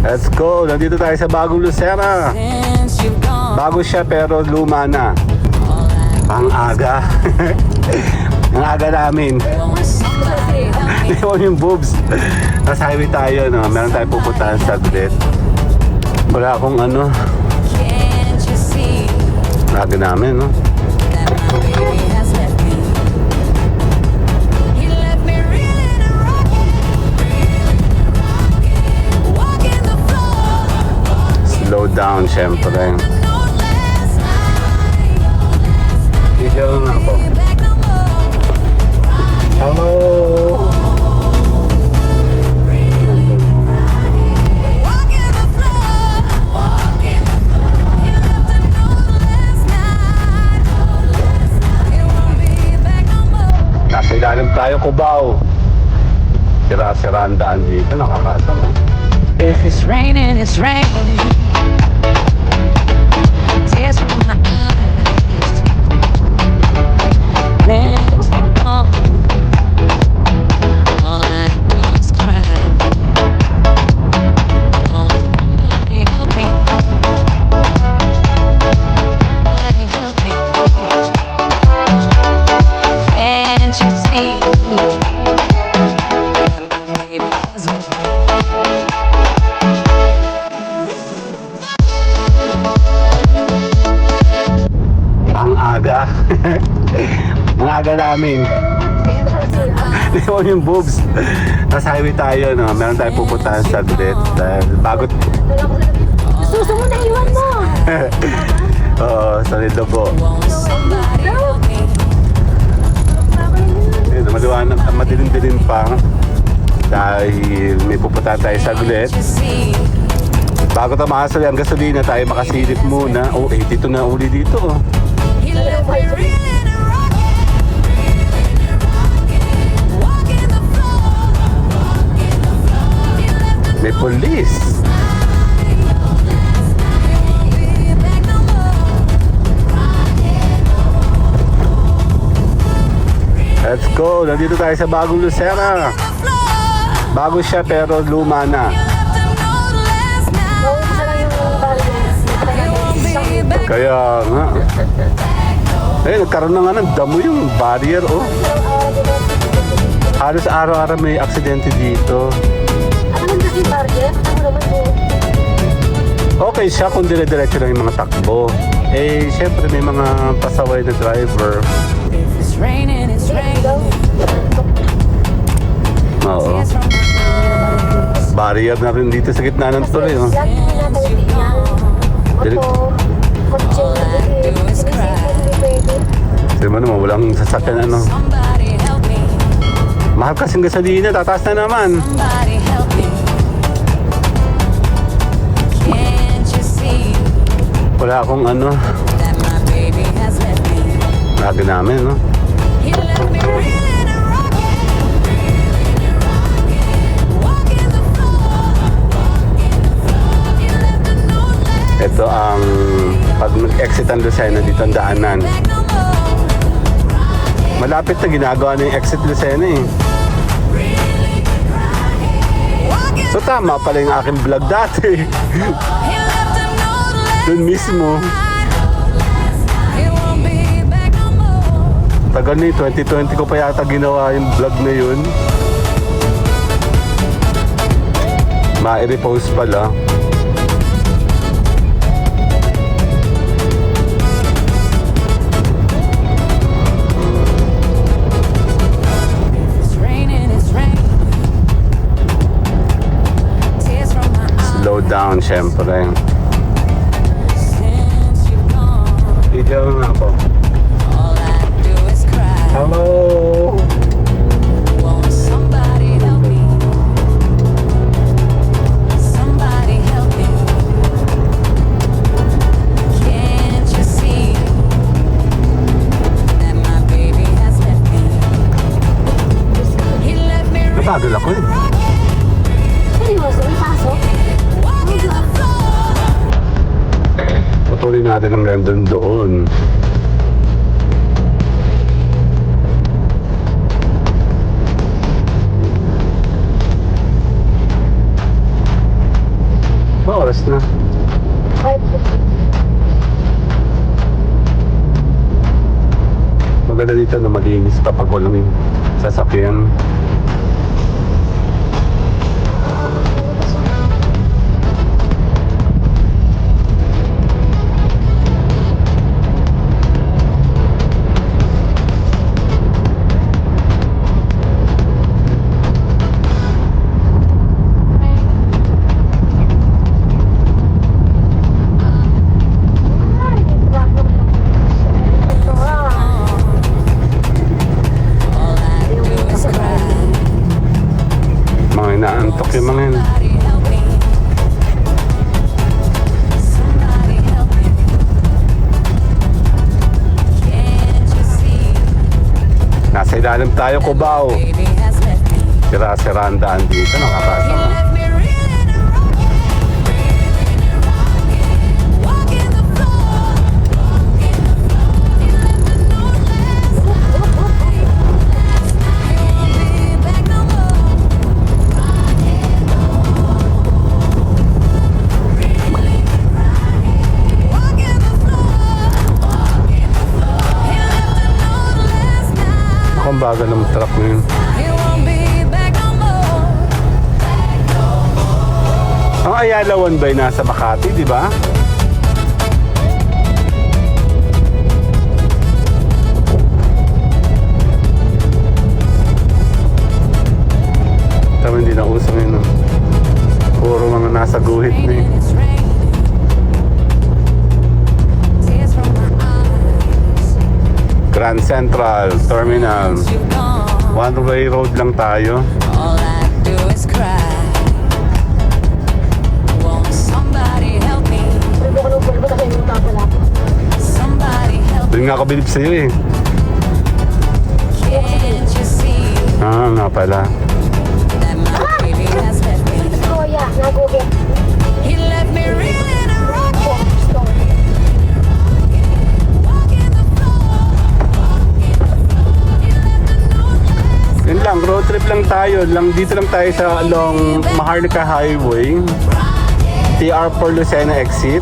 Let's go! Nandito tayo sa bagong Lucena. Bago siya pero luma na. Ang aga. Ang aga namin. Iwan yung boobs. Nasa highway tayo, no? Meron tayo pupuntahan sa saglit. Wala akong ano. Aga namin, no? Slow down, syempre. Video na ako. Hello! Nasa ilalim tayo, Cubao. Sira-sira ang daan dito, nakakasama. If it's raining, it's raining. Tears from my eyes. There's all I do is cry. Oh, help me. Help me. Can't you see? Ang aga. Ang aga namin. Iwan yung boobs. Nasa highway tayo, no? Meron tayo pupuntahan sa saglit. Dahil bago... Suso mo na iwan mo! Oo, sa Nilogo. Maliwanag, madilim-dilim pa. Dahil may pupuntahan tayo sa saglit. Bago tayo makasali ang gasolina, tayo makasilip muna. Oh, dito na uli dito, oh. May police. Let's go. Nandito tayo sa bagong Lucena. Bago siya pero luma na. Kaya nga. Nagkaroon na nga ng damo yung barrier, oh. Halos araw-araw may aksidente dito. Ano naman kasi barrier? Ano naman po? Okay siya kung dire-diretso lang yung mga takbo. Syempre may mga pasaway na driver. If it's raining, it's raining. Oo. Barrier na rin dito sa gitna ng tuloy, oh. Lagi pinatawid niya. Opo. Kotse. Di ba naman, walang sasakyan, ano. Somebody help me. Mahal kasing gasolina, tataas na naman. Somebody help me. Can't you see Wala akong ano, that my baby has left me? lagi namin, no. He left me reeling and walking the floor. He left a note left Ito ang pag mag-exit ang Lucena dito ang daanan. back no more. Malapit na ginagawa na yung exit Lucena, eh. Walking, So tama pala yung aking vlog dati. he left a note left. Doon mismo. It won't be back no more. Tagal na 2020 ko pa yata ginawa yung vlog na yun. Ma-repost pala. It's raining, it's raining. Tears from my eyes. Slow down, syempre. Since you've gone, Video na ako. all I do is cry. Hello! Won't somebody help me? Somebody help me. Can't you see that my baby has left me? He left me Nabagal ako, eh. Seryoso, may pasok? walking the floor. Patuloy natin ang random doon. dito na malinis kapag walang sasakyan. Ay, truck naman. Ito All I do is cry. Mga inaantok yung mga yun. Somebody help me. Somebody help me. Can't you see? Nasa ilalim tayo, Cubao. Baby has left me. Sira-sira ang daan dito, He nakakasama. left me reeling and rocking. Walking the floor. He left a note last night. He won't be back no more. Walking the floor. He left a note last night. Kung bagal ng truck na yun. He won't be back no more. Ang Ayala One Bay nasa Makati, di ba? Tama, hindi na usang yun. No? Puro mga nasa guhit na eh. Raining, it's raining. Tears from my eyes. Grand Central Terminal. You've gone. One-way road lang tayo. All I do is cry. Won't somebody help me? Pwede ko nung pwede kasi yung tapala. Somebody help me. Doon nga ako bilib sa'yo eh. Can't you see Ah, nga pala. that my baby has left me? Kuya, naguhit. He left me reeling and rocking. Oh, store. Walking the floor. He left a note last Yun lang, road trip lang tayo. Dito lang tayo sa along Maharlika Highway. TR for Lucena exit.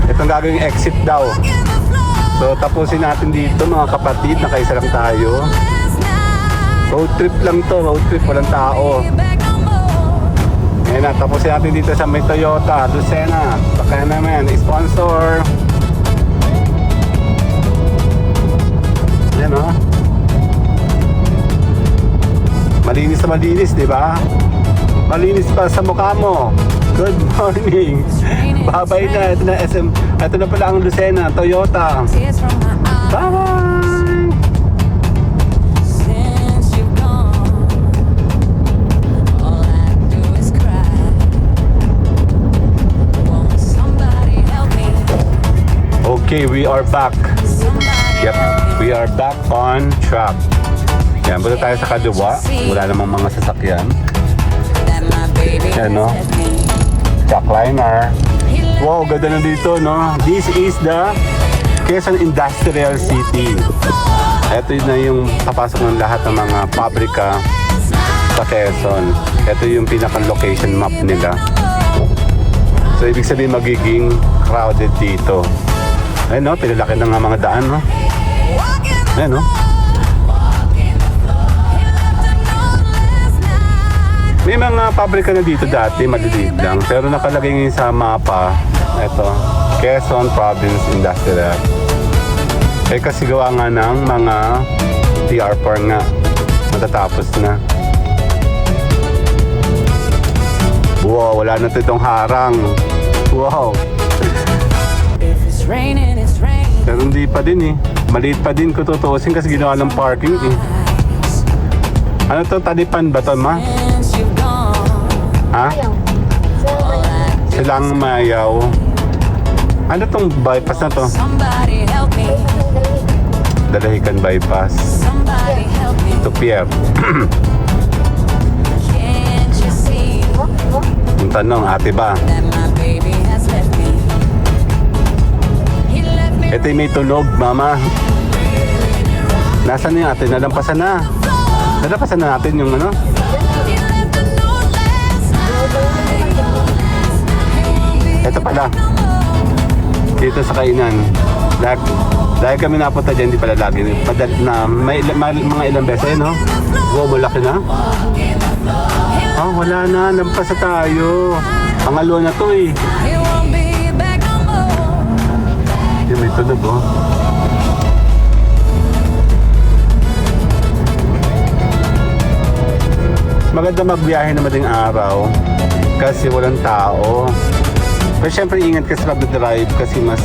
Itong gagawing exit daw. Walking the floor. So tapusin natin dito mga kapatid, nakaisa lang tayo. Last night. Road trip lang to, road trip, walang tao. Be back no more. Ngayon na, tapusin natin dito sa may Toyota, Lucena. Baka naman, sponsor. Yan o. Malinis na malinis, di ba? Malinis pa sa mukha mo. Good morning. Babay na, ito na SM. Ito na pala ang Lucena, Toyota. Tears from my eyes. Bye! Since you've gone, all I do is cry. Won't somebody help me? Okay, we are back. Somebody Yep, help me. we are back on track. Yan, punta tayo sa kaliwa. Wala namang mga sasakyan. That my baby has Yan, no? left me. Jackliner. He left Wow, ganda na dito, no? This is the Quezon Industrial City. Ito na yung papasok ng lahat ng mga pabrika sa Quezon. Ito yung pinaka-location map nila. So, ibig sabihin magiging crowded dito. Ayun, no? Pinalaki na nga mga daan, no? walking the Ayun, no? last night. May mga pabrika na dito dati, maliliit lang. Pero nakalagay ngayon sa mapa, ito, Quezon Province Industrial. Eh kasi gawa nga ng mga TR4 nga. Matatapos na. Wow, wala na itong harang. Wow. If it's raining, it's raining. Pero hindi pa din eh. Maliit pa din kung tutuusin kasi ginawa ng parking eh. Ano to, talipan ba to, ma? Since you've gone, Ha? Ayaw. Sa all I do Silang Mayaw. Ano tong bypass na to? somebody help me. Dalahican bypass. Somebody help me. To Pierre. Can't you see Yung tanong, ate ba? that my baby has left me? He left me. Ito yung may tunog, mama. Nasaan yung ate? Nalampasan na. Nalampasan na natin yung ano? He left a note last night. He won't be Ito pala. Dito sa kainan. Dahil kami napunta dyan, hindi pala lagi. Mga ilang beses, no? Wow, malaki na. Ah, wala na. Lampas na tayo. Pangalo na to eh. It won't be back no more. Yung may tunog, oh. Maganda magbiyahe na madaling araw kasi walang tao. Pero syempre ingat kasi pag-drive kasi mas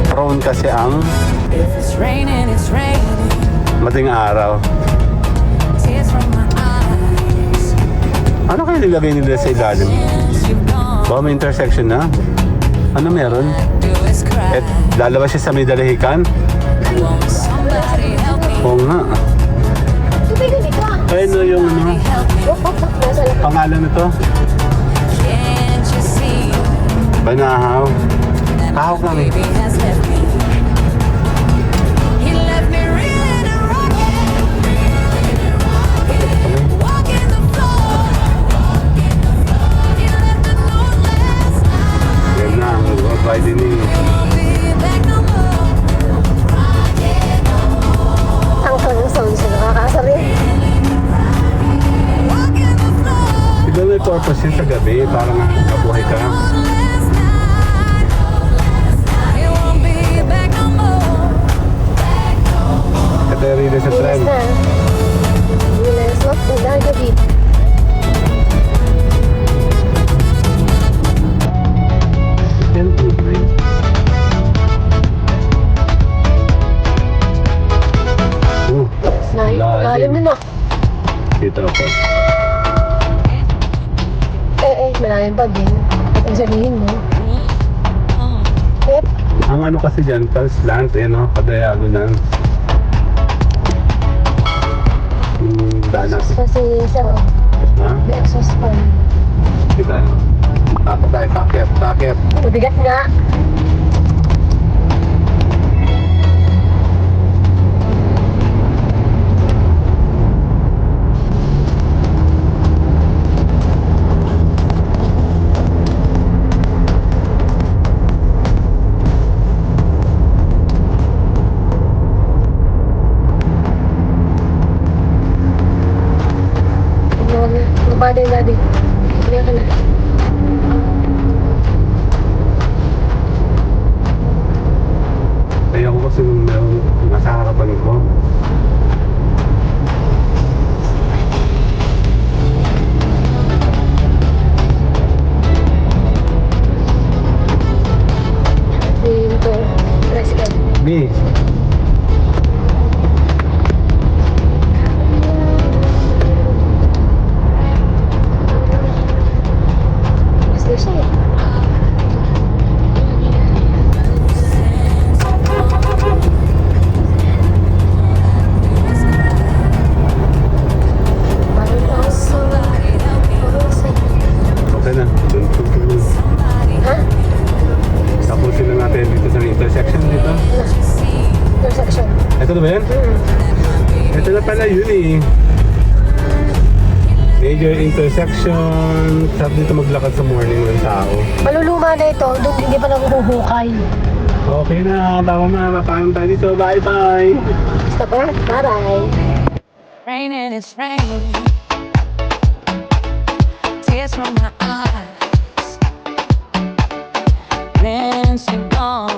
prone kasi ang It's raining, it's raining. madaling araw. Tears from my eyes. Ano kaya nilagay nila sa ilalim? Since you've gone, Baka may intersection na? Ano meron? do is cry. At lalabas siya sa may dalahican? Won't somebody help me? Oo nga. Tubigin ito. Ayun no yung ano, Help me. Nasa lakas. pangalan nito? Can't you see Banahaw. that Kahaw my kami. baby has left me? He left me reeling and walking the floor. He left a note last night. Yan na, ang widening. Won't be back no more. Ang kanyang sound siya. Nakakasari. Walking the floor. Siguro may purpose yun sa gabi, parang kabuhay ka. Last night. It won't be back no more. Ito yung release sa Linis trend. na. Linis. Wag, ang gabi. Yan, okay. Lalim na na. Dito ako. Malalim pa din. At ang sabihin mo. Yep. Ang ano kasi dyan, slant, eh, no? Padayagonan. Dana. Kasi siya, oh. Ha? May exhaust fan. Kita. Tapos tayo, takip, takip. Mabigat nga. Mabaday nga din. Kaya ka na. Kaya ako kasi nung nasa harapan ko. Dito. Tricycle. Me. Mas na siya eh. Parang tao sa... Parang sa... Okay na. Dun. Ha? Tapusin na natin dito sa intersection dito. Intersection. Ito na ba yan? Ito na pala yun eh. Major intersection. Sarap dito maglakad sa morning ng tao. Maluluma na ito. Doon hindi pa nakukuhukay. Okay na. Baka mapapaano tayo dito. Bye-bye. Basta pa. Bye-bye. Raining, it's raining. Tears from my eyes. Then she gone.